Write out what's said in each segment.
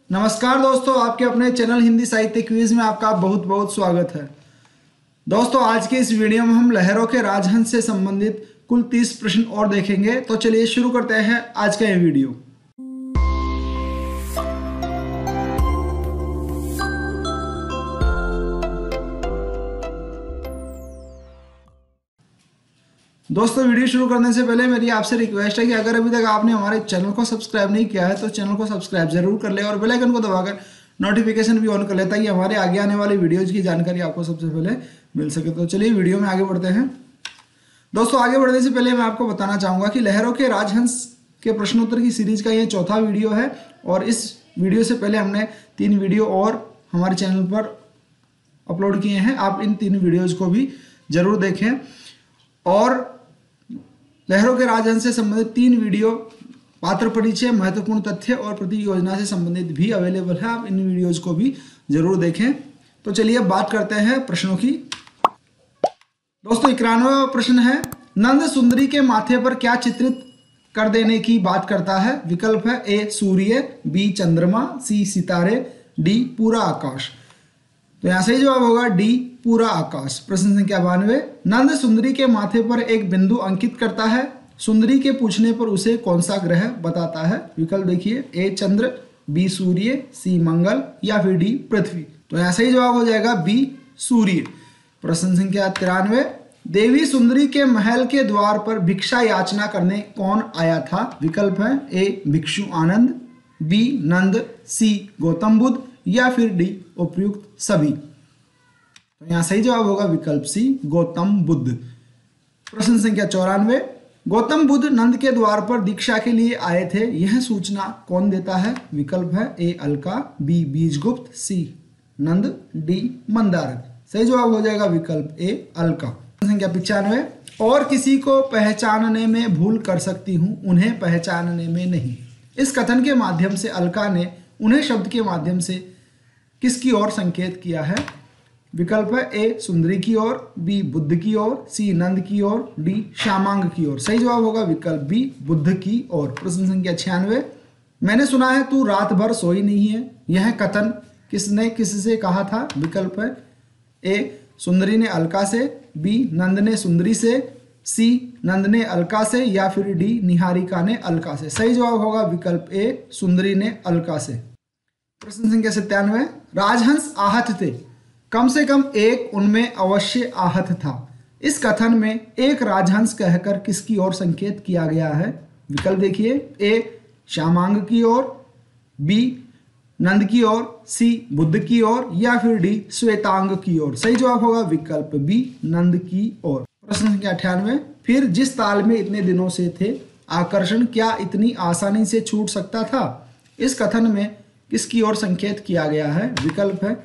नमस्कार दोस्तों, आपके अपने चैनल हिंदी साहित्य क्विज में आपका बहुत बहुत स्वागत है। दोस्तों, आज के इस वीडियो में हम लहरों के राजहंस से संबंधित कुल 30 प्रश्न और देखेंगे। तो चलिए शुरू करते हैं आज का ये वीडियो। दोस्तों, वीडियो शुरू करने से पहले मेरी आपसे रिक्वेस्ट है कि अगर अभी तक आपने हमारे चैनल को सब्सक्राइब नहीं किया है तो चैनल को सब्सक्राइब जरूर कर ले और बेल आइकन को दबाकर नोटिफिकेशन भी ऑन कर ले ताकि हमारे आगे आने वाली वीडियोज की जानकारी आपको सबसे पहले मिल सके। तो चलिए वीडियो में आगे बढ़ते हैं। दोस्तों, आगे बढ़ने से पहले मैं आपको बताना चाहूँगा कि लहरों के राजहंस के प्रश्नोत्तर की सीरीज का ये चौथा वीडियो है और इस वीडियो से पहले हमने 3 वीडियो और हमारे चैनल पर अपलोड किए हैं। आप इन 3 वीडियोज़ को भी जरूर देखें और लहरों के राजहंस से संबंधित 3 वीडियो, पात्र परिचय, महत्वपूर्ण तथ्य और प्रति योजना से संबंधित भी अवेलेबल है। आप इन वीडियोज को भी जरूर देखें। तो चलिए बात करते हैं प्रश्नों की। दोस्तों, 91वां प्रश्न है, नंद सुंदरी के माथे पर क्या चित्रित कर देने की बात करता है? विकल्प है ए सूर्य, बी चंद्रमा, सी सितारे, डी पूरा आकाश। तो यहां सही जवाब होगा डी पूरा आकाश। प्रश्न संख्या 92, नंद सुंदरी के माथे पर एक बिंदु अंकित करता है। सुंदरी के पूछने पर उसे कौन सा ग्रह बताता है? विकल्प देखिए, ए चंद्र, बी सूर्य, सी मंगल या फिर डी पृथ्वी। तो यहां सही जवाब हो जाएगा बी सूर्य। प्रश्न संख्या 93, देवी सुंदरी के महल के द्वार पर भिक्षा याचना करने कौन आया था? विकल्प है ए भिक्षु आनंद, बी नंद, सी गौतम बुद्ध या फिर डी उपयुक्त सभी। तो यहां सही जवाब होगा विकल्प सी गौतम बुद्ध। प्रश्न संख्या 94, गौतम बुद्ध नंद के द्वार पर दीक्षा के लिए आए थे, यह सूचना कौन देता है? विकल्प है ए अलका, बी बीजगुप्त, सी नंद, डी मंदारक। सही जवाब हो जाएगा विकल्प ए अलका। प्रश्न संख्या 95, और किसी को पहचानने में भूल कर सकती हूं, उन्हें पहचानने में नहीं। इस कथन के माध्यम से अलका ने उन्हें शब्द के माध्यम से किसकी ओर संकेत किया है? विकल्प है ए सुंदरी की ओर, बी बुद्ध की ओर, सी नंद की ओर, डी श्यामांग की ओर। सही जवाब होगा विकल्प बी बुद्ध की ओर। प्रश्न संख्या 96, मैंने सुना है तू रात भर सोई नहीं है, यह कथन किसने किससे कहा था? विकल्प है ए सुंदरी ने अलका से, बी नंद ने सुंदरी से, सी नंद ने अलका से या फिर डी निहारिका ने अलका से। सही जवाब होगा विकल्प ए सुंदरी ने अलका से। प्रश्न संख्या 97, राजहंस आहत थे, कम से कम एक उनमें अवश्य आहत था। इस कथन में एक राजहंस कहकर किसकी ओर संकेत किया गया है? विकल्प देखिए, ए श्यामांग की ओर, बी नंद की ओर, सी बुद्ध की ओर या फिर डी श्वेतांग की ओर। सही जवाब होगा विकल्प बी नंद की ओर। प्रश्न संख्या 98, फिर जिस ताल में इतने दिनों से थे, आकर्षण क्या इतनी आसानी से छूट सकता था? इस कथन में किसकी ओर संकेत किया गया है? विकल्प है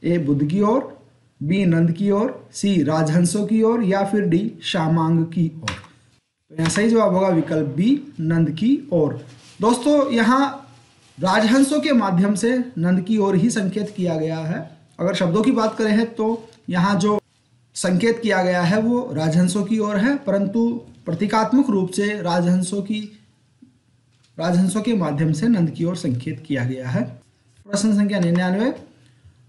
ए बुद्ध की ओर, बी नंद की ओर, सी राजहंसों की ओर या फिर डी श्यामांग की ओर। तो यहाँ सही जवाब होगा विकल्प बी नंद की ओर। दोस्तों, यहाँ राजहंसों के माध्यम से नंद की ओर ही संकेत किया गया है। अगर शब्दों की बात करें तो यहाँ जो संकेत किया गया है वो राजहंसों की ओर है, परंतु प्रतीकात्मक रूप से राजहंसों के माध्यम से नंद की ओर संकेत किया गया है। प्रश्न संख्या 99,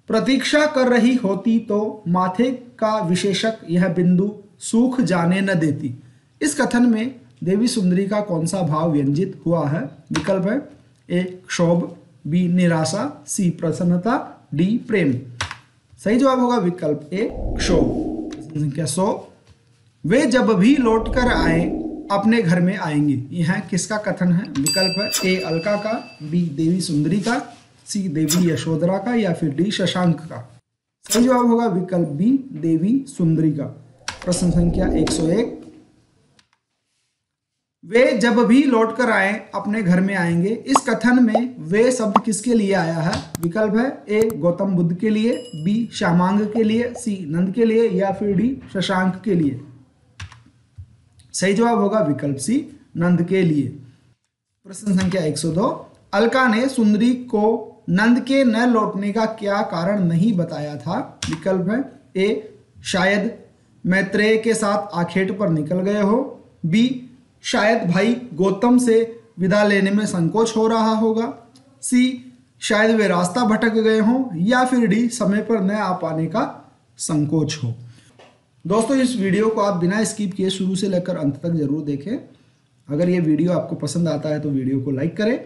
प्रतीक्षा कर रही होती तो माथे का विशेषक यह बिंदु सूख जाने न देती। इस कथन में देवी सुंदरी का कौन सा भाव व्यंजित हुआ है? विकल्प है ए क्षोभ, बी निराशा, सी प्रसन्नता, डी प्रेम। सही जवाब होगा विकल्प ए क्षोभ। प्रश्न संख्या 100, वे जब भी लौट कर आए अपने घर में आएंगे, यह किसका कथन है? विकल्प है ए अलका का, बी देवी सुंदरी का, सी देवी यशोधरा का या फिर डी शशांक का। सही जवाब होगा विकल्प बी देवी सुंदरी का। प्रश्न संख्या 101, वे जब भी लौट कर आए अपने घर में आएंगे, इस कथन में वे शब्द किसके लिए आया है? विकल्प है ए गौतम बुद्ध के लिए, बी श्यामांग के लिए, सी नंद के लिए या फिर डी शशांक के लिए। सही जवाब होगा विकल्प सी नंद के लिए। प्रश्न संख्या 102, अलका ने सुंदरी को नंद के न लौटने का क्या कारण नहीं बताया था? विकल्प है ए शायद मैत्रेय के साथ आखेट पर निकल गए हो, बी शायद भाई गौतम से विदा लेने में संकोच हो रहा होगा, सी शायद वे रास्ता भटक गए हों, या फिर डी समय पर न आ पाने का संकोच हो। दोस्तों इस वीडियो को आप बिना स्किप किए शुरू से लेकर अंत तक जरूर देखें। अगर ये वीडियो आपको पसंद आता है तो वीडियो को लाइक करें,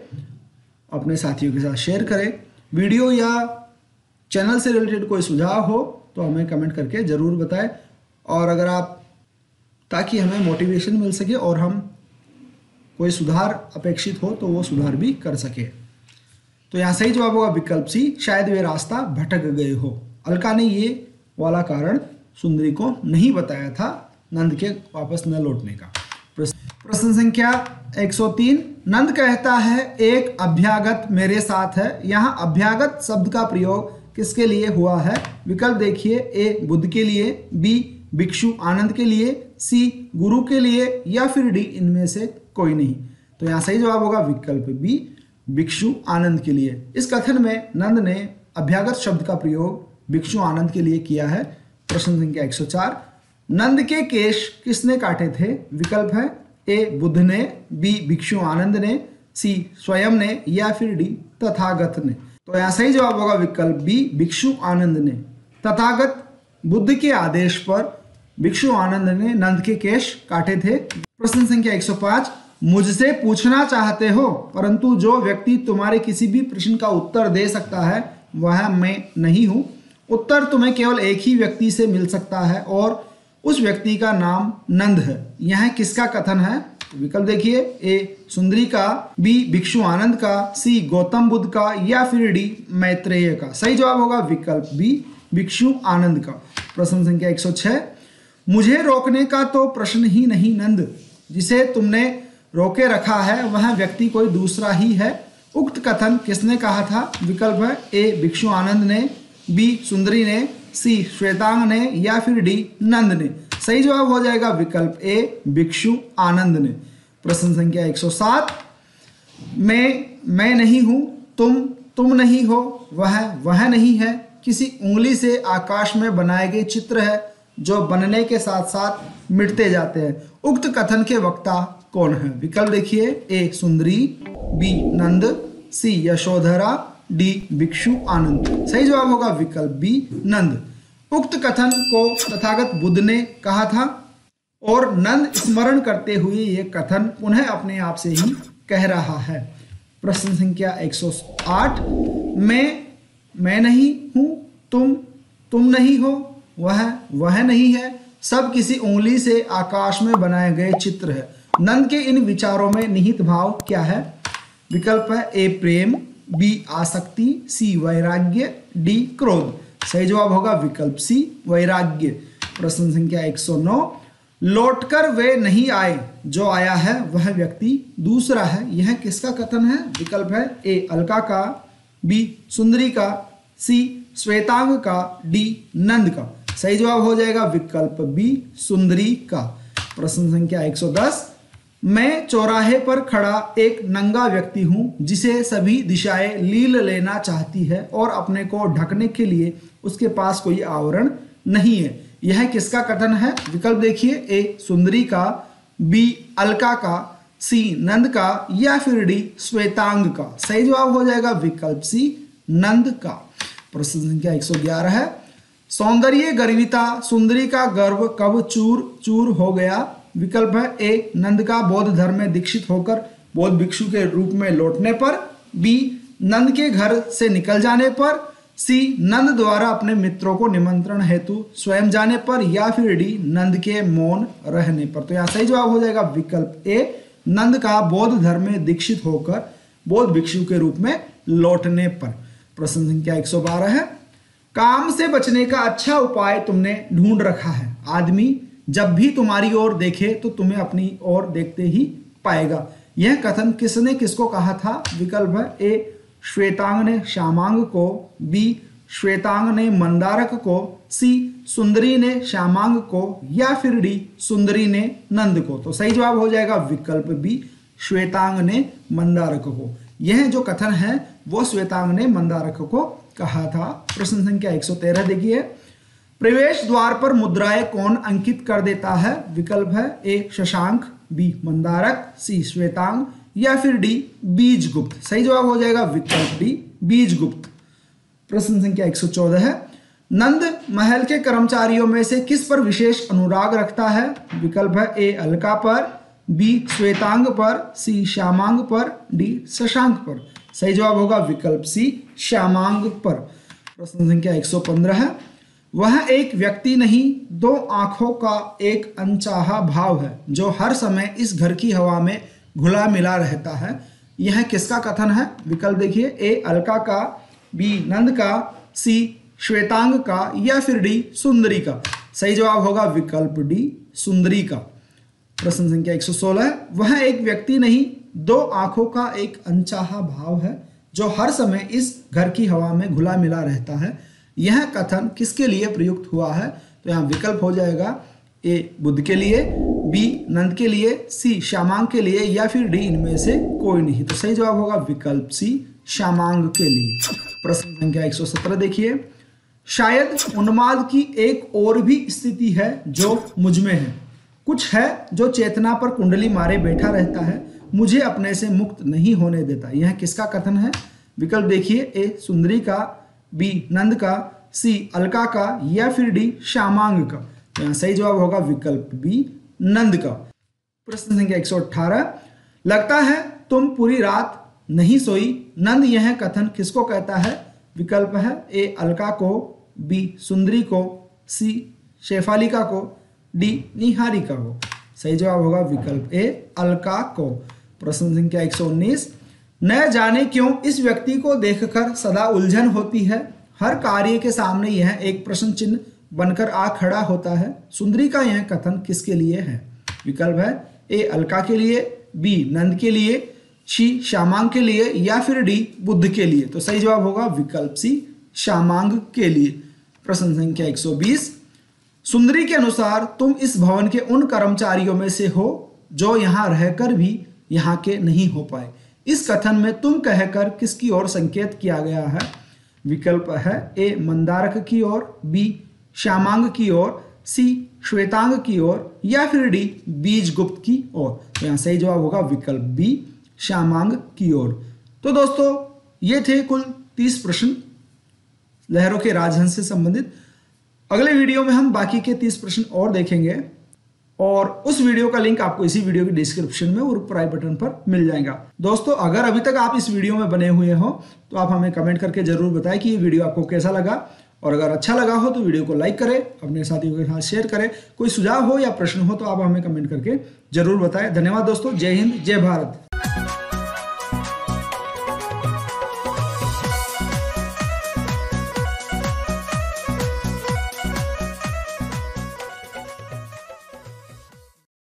अपने साथियों के साथ शेयर करें। वीडियो या चैनल से रिलेटेड कोई सुझाव हो तो हमें कमेंट करके ज़रूर बताएं, और अगर आप ताकि हमें मोटिवेशन मिल सके और हम कोई सुधार अपेक्षित हो तो वो सुधार भी कर सके। तो यहाँ सही जवाब होगा विकल्प सी, शायद वे रास्ता भटक गए हो। अलका ने ये वाला कारण सुंदरी को नहीं बताया था नंद के वापस न लौटने का। प्रश्न संख्या 103, नंद कहता है एक अभ्यागत मेरे साथ है। यहाँ अभ्यागत शब्द का प्रयोग किसके लिए हुआ है? विकल्प देखिए, ए बुद्ध के लिए, बी भिक्षु आनंद के लिए, सी गुरु के लिए, या फिर डी इनमें से कोई नहीं। तो यहाँ सही जवाब होगा विकल्प बी भिक्षु आनंद के लिए। इस कथन में नंद ने अभ्यागत शब्द का प्रयोग भिक्षु आनंद के लिए किया है। प्रश्न संख्या 104, नंद के केश किसने काटे थे? विकल्प है, ए बुद्ध ने, बी भिक्षु आनंद ने, सी स्वयं ने, या फिर डी तथागत ने। तो यहाँ सही जवाब होगा विकल्प बी भिक्षु आनंद ने। तथागत बुद्ध के आदेश पर भिक्षु आनंद ने नंद के केश काटे थे। प्रश्न संख्या 105, मुझसे पूछना चाहते हो परंतु जो व्यक्ति तुम्हारे किसी भी प्रश्न का उत्तर दे सकता है वह मैं नहीं हूं। उत्तर तुम्हें केवल एक ही व्यक्ति से मिल सकता है और उस व्यक्ति का नाम नंद है। यह किसका कथन है? विकल्प देखिए, ए सुंदरी का, बी भिक्षु आनंद का, सी गौतम बुद्ध का, या फिर डी मैत्रेय का। सही जवाब होगा विकल्प बी भिक्षु आनंद का। प्रश्न संख्या 106, मुझे रोकने का तो प्रश्न ही नहीं नंद, जिसे तुमने रोके रखा है वह व्यक्ति कोई दूसरा ही है। उक्त कथन किसने कहा था? विकल्प है, ए भिक्षु आनंद ने, बी सुंदरी ने, सी श्वेतांग ने, या फिर डी नंद ने। सही जवाब हो जाएगा विकल्प ए भिक्षु आनंद ने। प्रश्न संख्या 107, मैं नहीं हूं, तुम नहीं हो, वह नहीं है, किसी उंगली से आकाश में बनाए गए चित्र है जो बनने के साथ साथ मिटते जाते हैं। उक्त कथन के वक्ता कौन है? विकल्प देखिए, ए सुंदरी, बी नंद, सी यशोधरा, डी भिक्षु आनंद। सही जवाब होगा विकल्प बी नंद। उक्त कथन को तथागत बुद्ध ने कहा था और नंद स्मरण करते हुए ये कथन उन्हें अपने आप से ही कह रहा है। प्रश्न संख्या 108, मैं नहीं हूं, तुम नहीं हो, वह नहीं है, सब किसी उंगली से आकाश में बनाए गए चित्र है। नंद के इन विचारों में निहित भाव क्या है? विकल्प है, ए प्रेम, बी आसक्ति, सी वैराग्य, डी क्रोध। सही जवाब होगा विकल्प सी वैराग्य। प्रश्न संख्या 109, लौटकर वे नहीं आए, जो आया है वह व्यक्ति दूसरा है। यह किसका कथन है? विकल्प है, ए अलका का, बी सुंदरी का, सी श्वेतांग का, डी नंद का। सही जवाब हो जाएगा विकल्प बी सुंदरी का। प्रश्न संख्या 110, मैं चौराहे पर खड़ा एक नंगा व्यक्ति हूं जिसे सभी दिशाएं लील लेना चाहती है और अपने को ढकने के लिए उसके पास कोई आवरण नहीं है। यह किसका कथन है? विकल्प देखिए, ए सुंदरी का, बी अलका का, सी नंद का, या फिर डी श्वेतांग का। सही जवाब हो जाएगा विकल्प सी नंद का। प्रश्न संख्या 111 है, सौंदर्य गर्विता सुंदरी का गर्व कब चूर चूर हो गया? विकल्प है, ए नंद का बौद्ध धर्म में दीक्षित होकर बौद्ध भिक्षु के रूप में लौटने पर, बी नंद के घर से निकल जाने पर, सी नंद द्वारा अपने मित्रों को निमंत्रण हेतु स्वयं जाने पर, या फिर डी नंद के मौन रहने पर। तो यहाँ सही जवाब हो जाएगा विकल्प ए नंद का बौद्ध धर्म में दीक्षित होकर बौद्ध भिक्षु के रूप में लौटने पर। प्रश्न संख्या 112 है, काम से बचने का अच्छा उपाय तुमने ढूंढ रखा है। आदमी जब भी तुम्हारी ओर देखे तो तुम्हें अपनी ओर देखते ही पाएगा। यह कथन किसने किसको कहा था? विकल्प है, ए श्वेतांग ने श्यामांग को, बी श्वेतांग ने मंदारक को, सी सुंदरी ने श्यामांग को, या फिर डी सुंदरी ने नंद को। तो सही जवाब हो जाएगा विकल्प बी श्वेतांग ने मंदारक को। यह जो कथन है वो श्वेतांग ने मंदारक को कहा था। प्रश्न संख्या 113 देखिए, प्रवेश द्वार पर मुद्राएं कौन अंकित कर देता है? विकल्प है, ए शशांक, बी मंदारक, सी श्वेतांग, या फिर डी बीजगुप्त। सही जवाब हो जाएगा विकल्प डी बीजगुप्त। प्रश्न संख्या 114 है, नंद महल के कर्मचारियों में से किस पर विशेष अनुराग रखता है? विकल्प है ए अलका पर, बी श्वेतांग पर, सी श्यामांग पर, डी शशांक पर। सही जवाब होगा विकल्प सी श्यामांग पर। प्रश्न संख्या 115 है, वह एक व्यक्ति नहीं दो आंखों का एक अनचाहा भाव है जो हर समय इस घर की हवा में घुला मिला रहता है। यह किसका कथन है? विकल्प देखिए, ए अलका का, बी नंद का, सी श्वेतांग का, या फिर डी सुंदरी का। सही जवाब होगा विकल्प डी सुंदरी का। प्रश्न संख्या 116, वह एक व्यक्ति नहीं दो आंखों का एक अनचाहा भाव है जो हर समय इस घर की हवा में घुला मिला रहता है। यह कथन किसके लिए प्रयुक्त हुआ है? तो यहाँ विकल्प हो जाएगा, ए बुद्ध के लिए, बी नंद के लिए, सी श्यामांग के लिए, या फिर डी इनमें से कोई नहीं। तो सही जवाब होगा विकल्प सी श्यामांग के लिए। प्रश्न संख्या 117 देखिए, शायद उन्माद की एक और भी स्थिति है जो मुझ में है। कुछ है जो चेतना पर कुंडली मारे बैठा रहता है, मुझे अपने से मुक्त नहीं होने देता। यह किसका कथन है? विकल्प देखिए, ए सुंदरी का, बी नंद का, सी अलका का, या फिर डी श्यामांग का। तो यहाँ सही जवाब होगा विकल्प बी नंद का। प्रश्न संख्या 118, लगता है तुम पूरी रात नहीं सोई, नंद यह कथन किसको कहता है? विकल्प है ए अलका को, बी सुंदरी को, सी शेफालिका को, डी निहारिका को। सही जवाब होगा विकल्प ए अलका को। प्रश्न संख्या 119, न जाने क्यों इस व्यक्ति को देखकर सदा उलझन होती है, हर कार्य के सामने यह एक प्रश्न चिन्ह बनकर आ खड़ा होता है। सुंदरी का यह कथन किसके लिए है? विकल्प है ए अलका के लिए, बी नंद के लिए, सी श्यामांग के लिए, या फिर डी बुद्ध के लिए। तो सही जवाब होगा विकल्प सी श्यामांग के लिए। प्रश्न संख्या 120, सुंदरी के अनुसार तुम इस भवन के उन कर्मचारियों में से हो जो यहाँ रहकर भी यहाँ के नहीं हो पाए। इस कथन में तुम कहकर किसकी ओर संकेत किया गया है? विकल्प है ए मंदारक की ओर, बी श्यामांग की ओर, सी श्वेतांग की ओर, या फिर डी बीजगुप्त की ओर। तो यहाँ सही जवाब होगा विकल्प बी श्यामांग की ओर। तो दोस्तों ये थे कुल 30 प्रश्न लहरों के राजहंस से संबंधित। अगले वीडियो में हम बाकी के 30 प्रश्न और देखेंगे और उस वीडियो का लिंक आपको इसी वीडियो की डिस्क्रिप्शन में और ऊपर आई बटन पर मिल जाएगा। दोस्तों अगर अभी तक आप इस वीडियो में बने हुए हो तो आप हमें कमेंट करके जरूर बताएं कि ये वीडियो आपको कैसा लगा, और अगर अच्छा लगा हो तो वीडियो को लाइक करें, अपने साथियों के साथ शेयर करें। कोई सुझाव हो या प्रश्न हो तो आप हमें कमेंट करके जरूर बताएं। धन्यवाद दोस्तों, जय हिंद, जय भारत।